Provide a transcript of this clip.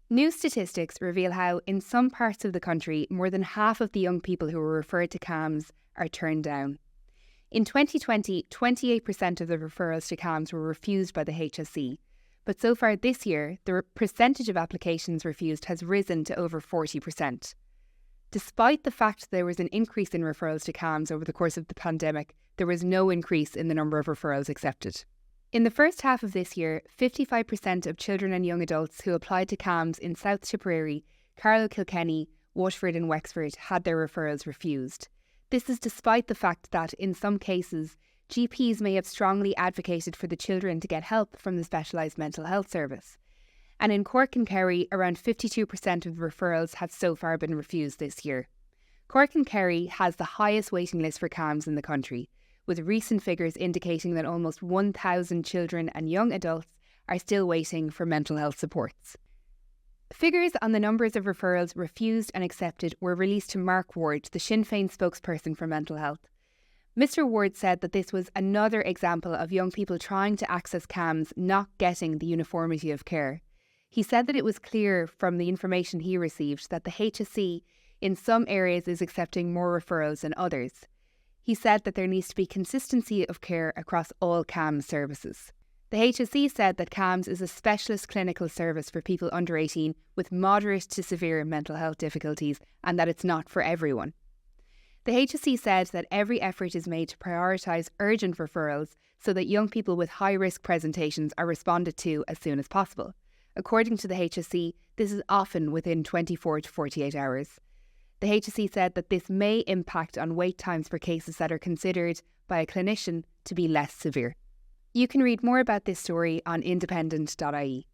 New statistics reveal how, in some parts of the country, more than half of the young people who were referred to CAMHs are turned down. In 2020, 28% of the referrals to CAMHs were refused by the HSE, but so far this year, the percentage of applications refused has risen to over 40%. Despite the fact there was an increase in referrals to CAMHs over the course of the pandemic, there was no increase in the number of referrals accepted. In the first half of this year, 55% of children and young adults who applied to CAMHs in South Tipperary, Carlow Kilkenny, Waterford and Wexford had their referrals refused. This is despite the fact that, in some cases, GPs may have strongly advocated for the children to get help from the specialised mental health service. And in Cork and Kerry, around 52% of referrals have so far been refused this year. Cork and Kerry has the highest waiting list for CAMHs in the country, with recent figures indicating that almost 1,000 children and young adults are still waiting for mental health supports. Figures on the numbers of referrals refused and accepted were released to Mark Ward, the Sinn Féin spokesperson for mental health. Mr. Ward said that this was another example of young people trying to access CAMHs not getting the uniformity of care. He said that it was clear from the information he received that the HSE in some areas is accepting more referrals than others. He said that there needs to be consistency of care across all CAMHs services. The HSE said that CAMHs is a specialist clinical service for people under 18 with moderate to severe mental health difficulties and that it's not for everyone. The HSE said that every effort is made to prioritise urgent referrals so that young people with high-risk presentations are responded to as soon as possible. According to the HSE, this is often within 24 to 48 hours. The HSE said that this may impact on wait times for cases that are considered by a clinician to be less severe. You can read more about this story on independent.ie.